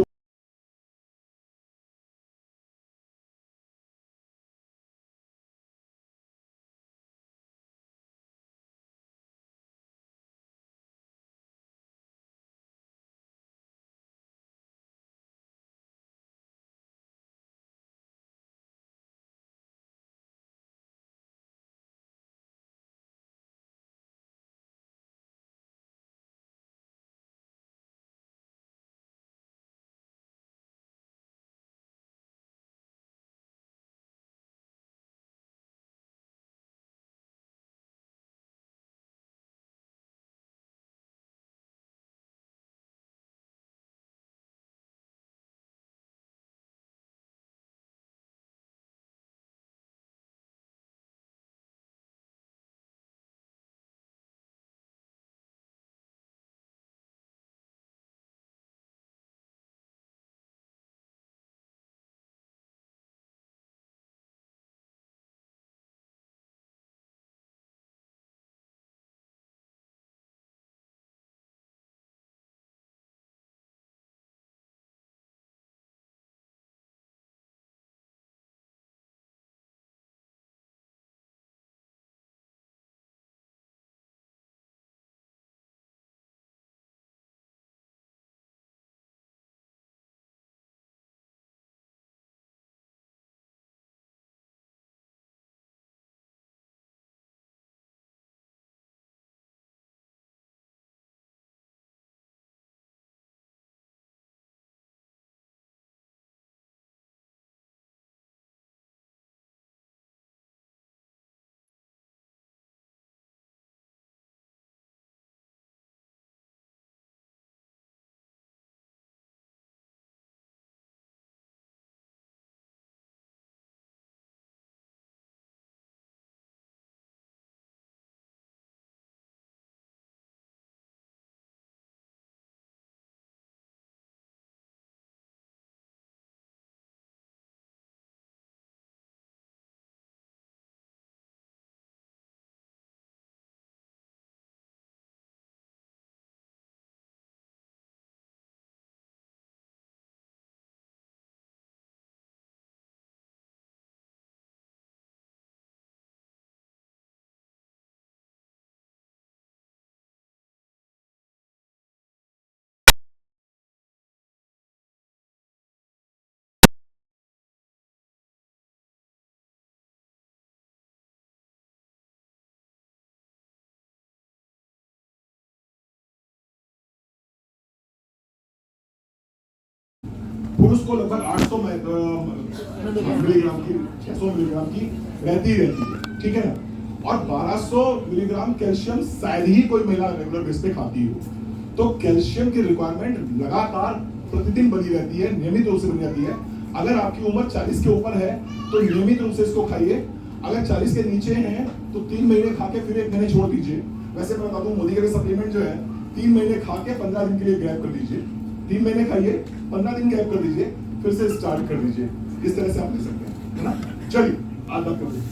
2पुरुष को लगभग 800 मिलीग्राम की 600 मिलीग्राम की रहती है। ठीक है ना। और 1200 मिलीग्राम कैल्शियम शायद ही कोई महिला रेगुलर बेस पे खाती हो। तो कैल्शियम की रिक्वायरमेंट लगातार प्रतिदिन बनी रहती है, नियमित रूप से बनी रहती है। अगर आपकी उम्र 40 के ऊपर है तो नियमित रूप से इसको खाइए। अगर 40 के नीचे हैं तो 3 महीने खा के फिर 1 महीने छोड़ दीजिए। वैसे मैं बता दूं मोदी के सप्लीमेंट जो है 3 महीने खा के 15 दिन के लिए गैप कर दीजिए। 3 महीने खाइए, 15 दिन गैप कर दीजिए, फिर से स्टार्ट कर दीजिए। इस तरह से आप ले सकते हैं, है ना? चलिए आज बात करते हैं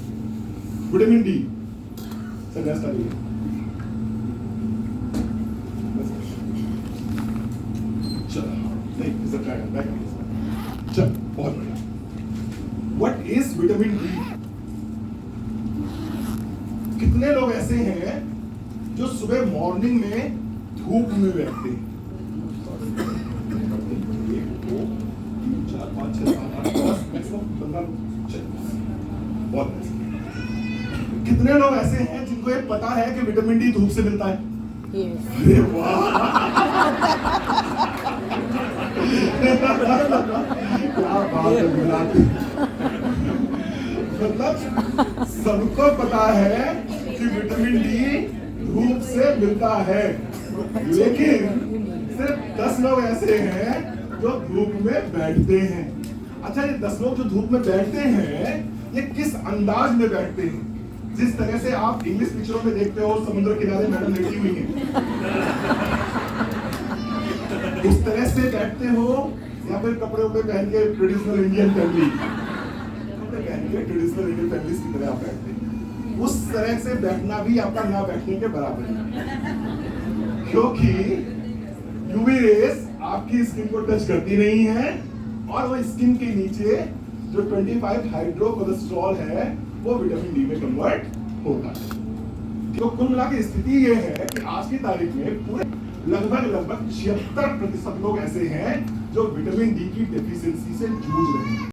विटामिन डी। संन्यास डालिए। चलो नहीं इधर ट्राई बैक। चल बहुत बढ़िया। What is vitamin D? कितने लोग ऐसे हैं जो सुबह मॉर्निंग में धूप में बैठते हैं? 1 2 3 4 5 6 7 8 10 मैक्सिमम 15 लोग। चलिए बहुत बढ़िया। कितने लोग ऐसे हैं जिनको ये पता है कि विटामिन डी धूप से मिलता है? Yes. अरे वाह क्या बात है गुलाबी। मतलब सबको पता है कि विटामिन डी धूप से मिलता है, लेकिन सिर्फ 10 लोग ऐसे हैं जो धूप में बैठते हैं। अच्छा ये 10 लोग जो धूप में बैठते हैं ये किस अंदाज में बैठते हैं? जिस तरह से आप इंग्लिश पिक्चरों में देखते हो समुद्र किनारे मैडम लेटी हुई है, उस तरह से बैठते हो या फिर कपड़े उपड़े पहन के ट्रेडिशनल इंडियन फैमिली, कपड़े पहन के ट्रेडिशनल इंडियन फैमिली की तरह आप बैठते हैं? उस तरह से बैठना भी आपका ना बैठने के बराबर है, क्योंकि यूवी रेस आपकी स्किन को टच करती नहीं है और वो स्किन के नीचे जो 25 हाइड्रो कोलेस्ट्रॉल है वो विटामिन डी में कन्वर्ट होता है। तो कुल मिला के स्थिति ये है कि आज की तारीख में पूरे लगभग 76% लोग ऐसे हैं जो विटामिन डी की डेफिशिएंसी से जूझ रहे हैं।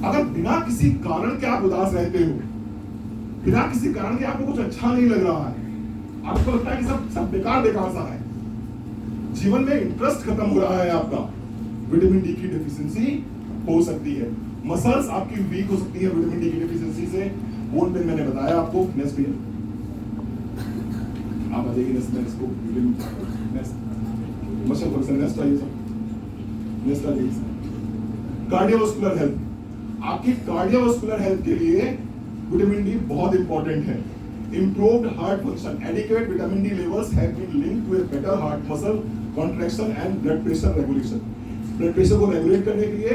अगर बिना किसी कारण के आप उदास रहते हो, बिना किसी कारण के आपको कुछ अच्छा नहीं लग रहा है, आपको लगता है कि सब सब बेकार बेकार सा है, जीवन में इंटरेस्ट खत्म हो रहा है आपका, विटामिन डी की डेफिशिएंसी हो सकती है। मसल्स आपकी वीक हो सकती है विटामिन डी की डेफिशिएंसी से। बोन पेन मैंने बताया आपको। नेक्स्ट पे आप आ जाइए, नेक्स्ट को नेक्स्ट मसल पर्सन नेक्स्ट आइए सर, नेक्स्ट आ जाइए। कार्डियोवास्कुलर हेल्थ, आपकी कार्डियोवास्कुलर हेल्थ के लिए विटामिन डी बहुत इंपॉर्टेंट है। Improved heart function, adequate vitamin D levels have been linked to a better heart muscle contraction and blood pressure regulation. Blood pressure को regulate करने के लिए,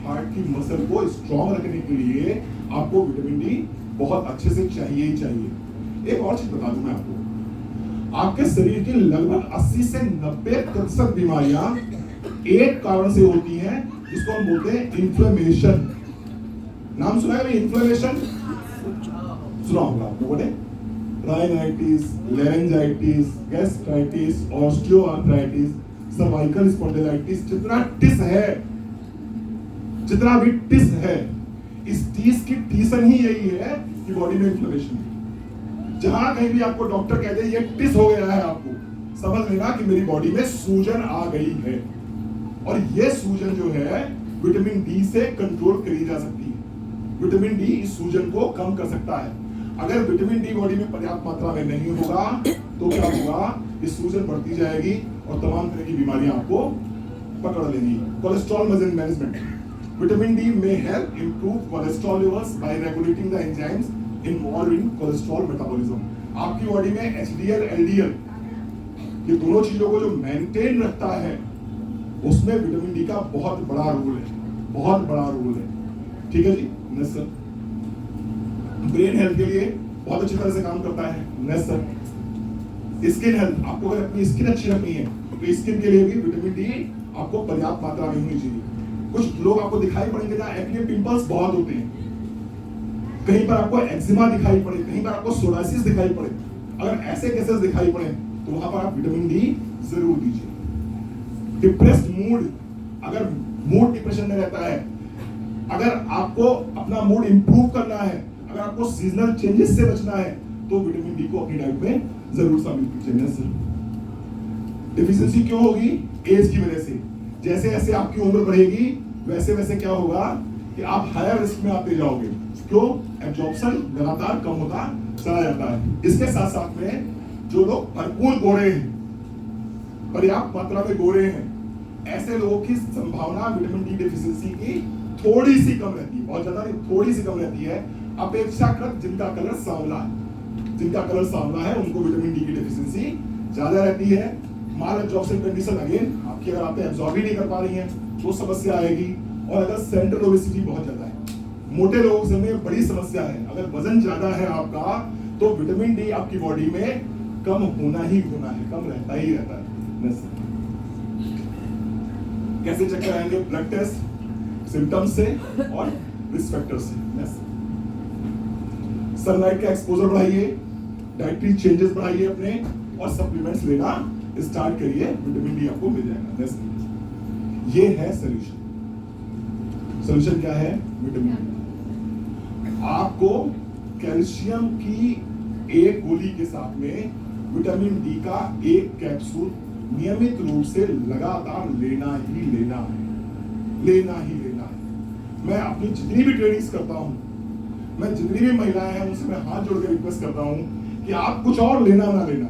हार्ट की मसल को स्ट्रॉन्ग रखने के लिए आपको विटामिन डी बहुत अच्छे से चाहिए ही चाहिए। एक और चीज बता दूं मैं आपको, आपके शरीर की लगभग 80 से 90% बीमारियां एक कारण से होती हैं, जिसको हम बोलते हैं इन्फ्लेमेशन। नाम सुना है इन्फ्लेमेशन? सुना होगा आपको, बोले rhinitis, laryngitis, gastritis, osteoarthritis, cervical spondylitis, जितना टिस है, जितना भी टिस है, इस टिस की टीसन ही यही है कि बॉडी में इन्फ्लेमेशन है। जहां कहीं भी आपको डॉक्टर कह दे ये टिस हो गया है, आपको समझ लेना कि मेरी बॉडी में सूजन आ गई है, और ये सूजन जो है विटामिन डी से कंट्रोल करी जा सकती है। विटामिन डी इस सूजन को कम कर सकता है। अगर विटामिन डी बॉडी में पर्याप्त मात्रा में नहीं होगा तो क्या होगा, इस सूजन बढ़ती जाएगी और तमाम तरह की बीमारियां आपको पकड़ लेंगी। कोलेस्ट्रॉल मैनेजमेंट, विटामिन डी में help improve cholesterol levels bye regulating the enzymes involve in cholesterol metabolism. आपकी बॉडी में एचडीएल, एलडीएल, ये दोनों चीजों को जो मेंटेन रखता है, उसमें विटामिन डी का बहुत बड़ा रोल है, बहुत बड़ा रोल है। ठीक है जी, नेक्स्ट सर। ब्रेन हेल्थ के लिए बहुत अच्छी तरह से काम करता है। Next sir. स्किन हेल्थ, आपको अगर अपनी स्किन अच्छी रखनी है तो स्किन के लिए भी विटामिन डी आपको पर्याप्त मात्रा में होनी चाहिए। कुछ लोग आपको दिखाई पड़ेंगे जहाँ एक्ने पिंपल्स बहुत होते हैं, कहीं पर आपको एक्जिमा दिखाई पड़े, कहीं पर आपको सोरायसिस दिखाई पड़े, अगर ऐसे केसेस दिखाई पड़े तो वहां पर आप विटामिन डी जरूर दीजिए। डिप्रेस्ड मूड, अगर मूड डिप्रेशन में रहता है, अगर आपको अपना मूड इंप्रूव करना है, अगर आपको सीजनल चेंजेस से बचना है, तो विटामिन डी को अपनी डाइट में जरूर शामिल कीजिए। डेफिशिएंसी क्यों होगी? एज की वजह से। जैसे जैसे आपकी उम्र बढ़ेगी वैसे वैसे क्या होगा कि आप हायर रिस्क में आते जाओगे। क्यों? एब्जॉर्प्शन लगातार कम होता चला जाता है। इसके साथ साथ में जो लोग भरपूर गोरे हैं, पर्याप्त मात्रा में गोरे हैं, ऐसे लोगों की संभावना विटामिन डी डेफिशिएंसी की थोड़ी सी कम रहती है, बहुत ज्यादा नहीं, थोड़ी सी कम रहती है अपेक्षाकृत जिनका कलर सांवला है। जिनका कलर सांवला है उनको विटामिन डी की डेफिशिएंसी ज्यादा रहती है। माल एब्जॉर्प्शन कंडीशन, अगेन आपकी अगर आप एब्जॉर्ब ही नहीं कर पा रही हैं तो समस्या आएगी। और अगर सेंट्रल ओबेसिटी बहुत ज्यादा है, मोटे लोगों में बड़ी समस्या है, अगर वजन ज्यादा है आपका तो विटामिन डी आपकी बॉडी में कम होना ही होना है, कम रहता ही रहता है। कैसे चेक कराएंगे? ब्लड टेस्ट, सिम्टम्स से और रिस्क फैक्टर से। सनलाइट का एक्सपोजर बढ़ाइए, डाइटरी चेंजेस बढ़ाइए अपने, और सप्लीमेंट्स लेना स्टार्ट करिए, विटामिन डी आपको मिल जाएगा। ये है सॉल्यूशन। सॉल्यूशन क्या है? Vitamin D. आपको कैल्शियम की एक गोली के साथ में विटामिन डी का एक कैप्सूल नियमित रूप से लगातार लेना ही लेना है, लेना ही लेना है। मैं अपनी जितनी भी ट्रेनिंग्स करता हूं, मैं जितनी भी महिलाएं हैं उनसे मैं हाथ जोड़ के रिक्वेस्ट करता हूं कि आप कुछ और लेना ना लेना,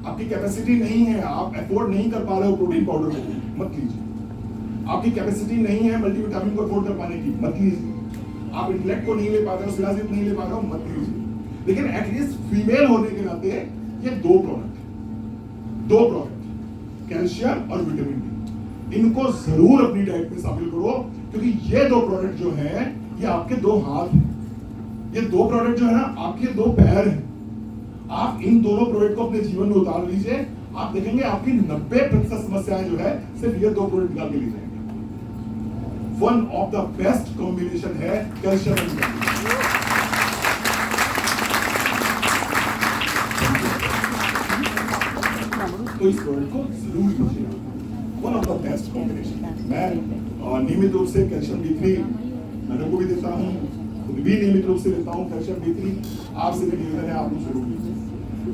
आपकी कैपेसिटी नहीं है, आप अफोर्ड नहीं कर पा रहे हो प्रोटीन पाउडर को, मत लीजिए। आपकी कैपेसिटी नहीं है मल्टीविटामिन को अफोर्ड कर पाने की, मत लीजिए। आप इंटेलेक्ट को नहीं ले पा रहे हो, सिलाजित नहीं ले पा रहे हो, मत लीजिए। लेकिन एटलीस्ट फीमेल होने के नाते ये दो प्रोडक्ट कैल्शियम और विटामिन डी, इनको जरूर अपनी डाइट में शामिल करो, क्योंकि ये दो प्रोडक्ट जो है ये आपके दो हाथ हैं, ये दो प्रोडक्ट जो है ना आपके दो पैर हैं। आप इन दोनों प्रोडक्ट को अपने जीवन में उतार लीजिए, आप देखेंगे आपकी 90% समस्याएं जो है सिर्फ ये दो प्रोडक्ट निकाल के ले जाएंगे। One of the best combination है कैल्शियम एंड विटामिन। तो इस प्रोडक्ट को जरूर लीजिएगा, one of the best combination. मैं नियमित रूप से कैल्शियम D3 को भी देता हूँ, खुद भी नियमित रूप से लेता हूँ कैल्शियम D3। आपसे भी निवेदन है आप लोग जरूर लीजिए।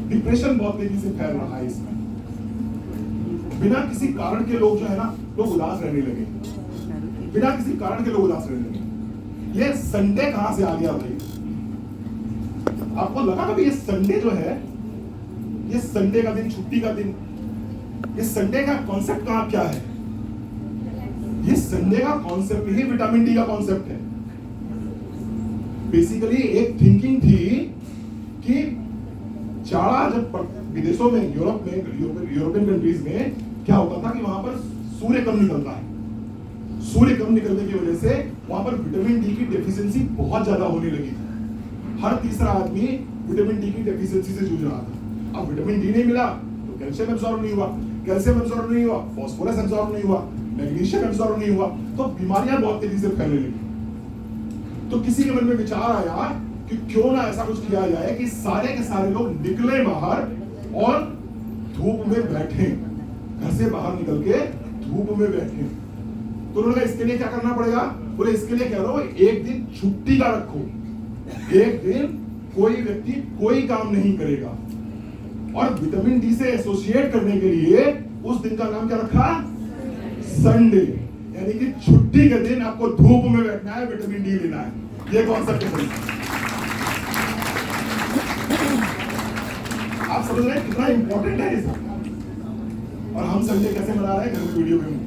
डिप्रेशन बहुत तेजी से फैल रहा है इसमें, बिना किसी कारण के लोग जो है ना, लोग उदास रहने लगे, बिना किसी कारण के लोग उदास रहने लगे। ये संडे कहां से आ गया भाई? आपको लगा कभी ये संडे जो है, ये संडे का दिन, छुट्टी का दिन, ये संडे का कॉन्सेप्ट कहां क्या है? ये संडे का कॉन्सेप्ट ही विटामिन डी का कॉन्सेप्ट है। बेसिकली एक थिंकिंग थी कि जाड़ा जब विदेशों में, यूरोप में, यूरोपियन कंट्रीज में क्या होता था कि वहां पर सूर्य कम निकलता है। सूर्य कम निकलने की वजह से वहां पर विटामिन डी की डेफिशिएंसी बहुत ज्यादा होने लगी थी। हर तीसरा आदमी विटामिन डी की डेफिशिएंसी से जूझ रहा था। अब विटामिन डी नहीं मिला तो कैल्शियम एब्सॉर्ब नहीं हुआ, कैल्शियम एब्सॉर्ब नहीं हुआ, फास्फोरस एब्सॉर्ब नहीं हुआ, मैग्नीशियम एब्सॉर्ब नहीं हुआ, तो बीमारियां बहुत तेजी से फैलने लगी। तो किसी के मन में विचार आया कि क्यों ना ऐसा कुछ किया जाए कि सारे के सारे लोग निकले बाहर और धूप में बैठे, घर से बाहर निकल के धूप में बैठे। तो उन्होंने कहा इसके लिए क्या करना पड़ेगा? बोले इसके लिए कह रहा एक दिन छुट्टी का रखो, एक दिन कोई व्यक्ति कोई काम नहीं करेगा। और विटामिन डी से एसोसिएट करने के लिए उस दिन का नाम क्या रखा? संडे, यानी कि छुट्टी के दिन आपको धूप में बैठना है, विटामिन डी लेना है। ये कॉन्सेप्ट है। आप समझ रहे हैं कितना इंपॉर्टेंट है ये? और हम संडे कैसे मना रहे हैं? घर में वीडियो गेम,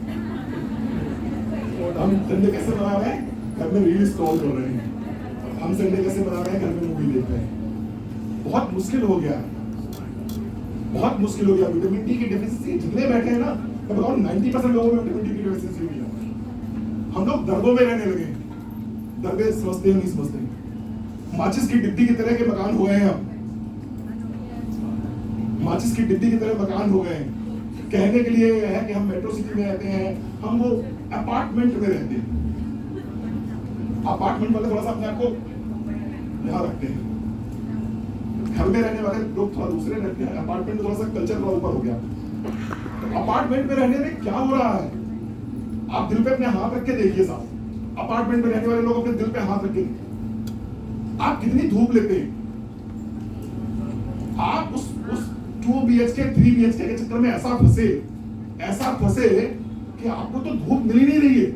हम संडे कैसे मना रहे हैं? घर में रील स्क्रॉल कर रहे हैं। हम संडे कैसे मना रहे हैं? घर में मूवी देख रहे हैं। बहुत मुश्किल हो गया, बहुत मुश्किल हो गया। विटामिन डी की डेफिशिएंसी जितने बैठे हैं ना, मैं बताऊं 90% लोगों में विटामिन डी की डेफिशिएंसी हुई है। हम लोग दर्दों में रहने लगे। दर्दे समझते हैं नहीं समझते। माचिस की डिब्बी की तरह के मकान हो गए हैं अब, माचिस की डिब्बी की तरह मकान हो गए हैं। कहने के लिए है कि हम मेट्रो सिटी में रहते हैं, हम वो अपार्टमेंट में रहते हैं। अपार्टमेंट वाले थोड़ा सा अपने आप को यहाँ रखते हैं, घर में रहने वाले लोग थोड़ा दूसरे रहते हैं। अपार्टमेंट में थोड़ा सा कल्चर थोड़ा ऊपर हो गया। तो अपार्टमेंट में रहने में क्या हो रहा है? आप दिल पे अपने हाथ रख के देखिए साहब, अपार्टमेंट में रहने वाले लोग अपने दिल पे हाथ रख के, आप कितनी धूप लेते हैं? आप उस 2 BHK 3 BHK के चक्कर में ऐसा फंसे कि आपको तो धूप मिल ही नहीं रही है।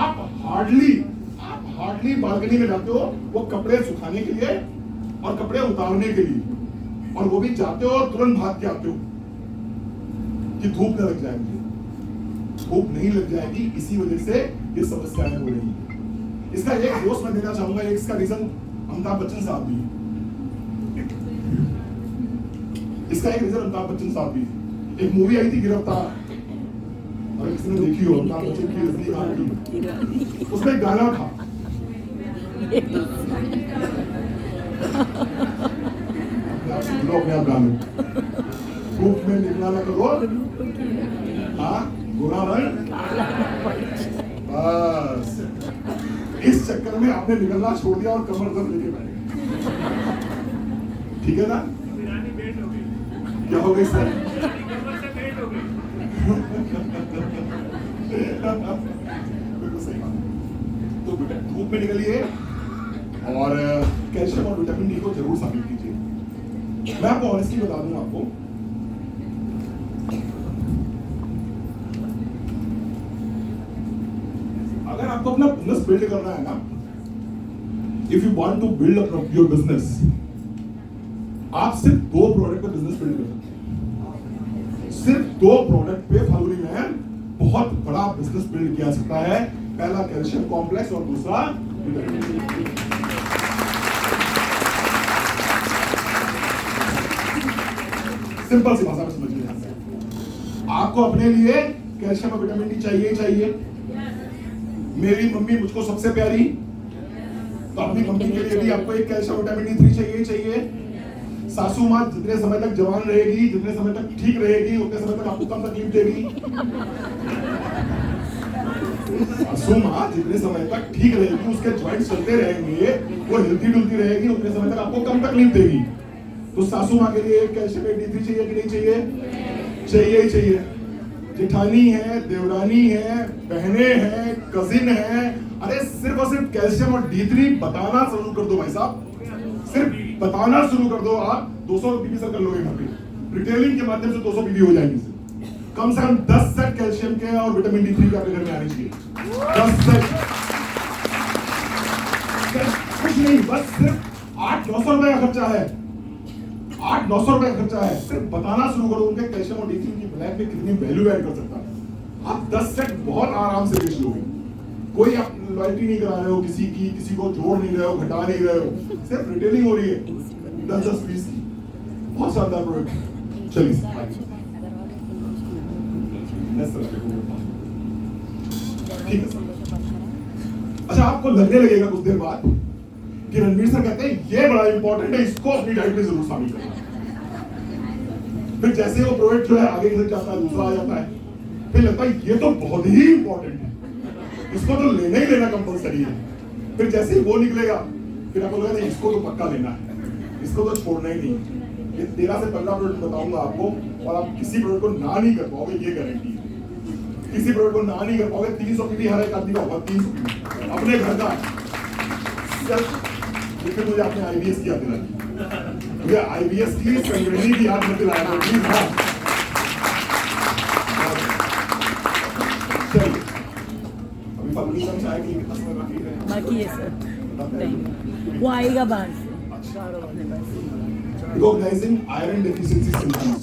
आप हार्डली बालकनी में जाते हो वो कपड़े सुखाने के लिए और कपड़े उतारने के लिए, और वो भी जाते हो और तुरंत भाग के आते हो कि धूप न लग जाएगी। धूप नहीं लग जाएगी, इसी वजह से ये समस्याएं हो रही है। इसका एक दोस्त मैं देना चाहूंगा, एक इसका रीजन अमिताभ बच्चन साहब भी, इसका एक रीजन अमिताभ बच्चन साहब भी। एक मूवी आई थी गिरफ्तार, अगर किसी ने देखी हो, अमिताभ बच्चन की रजनीकांत, उसमें गाना था अपने आप गाने, धूप में निकला ना करो, हाँ बुरा रंग। बस इस चक्कर में आपने निकलना छोड़ दिया और कमर दर्द लेके बैठे। ठीक है ना? क्या हो गई सर? बिल्कुल सही बात। तो धूप में निकलिए और कैल्शियम और विटामिन डी को जरूर शामिल कीजिए। मैं आपको ऑनेस्टली बता दूं, आपको अगर आपको अपना बिजनेस बिल्ड करना है ना, if you want to build up your business, आप सिर्फ 2 प्रोडक्ट पे बिजनेस बिल्ड कर सकते हैं। सिर्फ 2 प्रोडक्ट पे फालूनी में बहुत बड़ा बिजनेस बिल्ड किया सकता है। पहला कैल्शियम कॉम्प्लेक्स और दूसरा विटामिन डी। सिंपल सी भाषा में समझिए। आपको अपने लिए कैल्शियम और विटामिन डी चाहिए। मेरी मम्मी मुझको सबसे प्यारी, तो अपनी मम्मी के लिए भी आपको एक कैल्शियम विटामिन डी चाहिए। सासू माँ जितने समय तक जवान रहेगी, जितने समय तक ठीक रहेगी, उतने समय तक आपको कम तकलीफ देगी। सासू माँ जितने समय तक ठीक रहेगी, उसके जॉइंट्स चलते रहेंगे, वो हिलती डुलती रहेगी, उतने समय तक आपको कम तकलीफ देगी। तो सासू माँ के लिए एक कैल्शियम D3 चाहिए कि नहीं चाहिए? चाहिए। जेठानी है, देवरानी है, बहनें हैं, कजिन है, अरे सिर्फ और सिर्फ कैल्शियम और D3 बताना शुरू कर दो भाई साहब, सिर्फ बताना शुरू कर दो। आप 200 पीवी सर कर लोगे घर पे, रिटेलिंग के माध्यम से 200 पीवी हो जाएंगे। कम से कम 10 सेट कैल्शियम के और विटामिन D3 के आपके घर में आने चाहिए। 10 सेट, कुछ नहीं, बस सिर्फ 800-900 रुपए का खर्चा है, 800-900 रुपए का खर्चा है। सिर्फ बताना शुरू करो उनके कैल्शियम और D3 की ब्लैक में कितनी वैल्यू ऐड कर सकता है। आप 10 सेट बहुत आराम से बेच लोगे। कोई आप लॉयल्टी नहीं करा रहे हो किसी की, किसी को जोड़ नहीं रहे हो, घटा नहीं रहे हो, सिर्फ रिटेलिंग हो रही है 10 पीस की। बहुत शानदार प्रोडक्ट। चलिए ठीक है सर। अच्छा, आपको लगने लगेगा कुछ देर बाद कि रणवीर सर कहते हैं ये बड़ा इंपॉर्टेंट है, इसको अपनी डाइट में जरूर शामिल करना। फिर जैसे वो प्रोडक्ट जो है आगे की तरफ जाता है, दूसरा आ जाता है, फिर लगता है ये तो बहुत ही इंपॉर्टेंट है, इसको तो लेना ही लेना कंपलसरी है। फिर जैसे ही वो निकलेगा फिर आपको लगेगा इसको तो पक्का लेना है, इसको तो छोड़ना ही नहीं। ये 13 से 15 प्रोडक्ट बताऊंगा आपको और आप किसी प्रोडक्ट को ना नहीं कर पाओगे, ये गारंटी है। किसी प्रोडक्ट को ना नहीं कर पाओगे। 300 पीवी हर एक आदमी का होगा, 300 पीवी अपने घर का। लेकिन मुझे आपने IBS की याद दिलाई, मुझे IBS की संग्रहणी की याद मत दिलाया प्लीज। हाँ चलिए, अभी पत्नी समझ आएगी कितना समय बाकी है? बाकी है सर, वो आएगा बाहर से। Recognizing iron deficiency symptoms.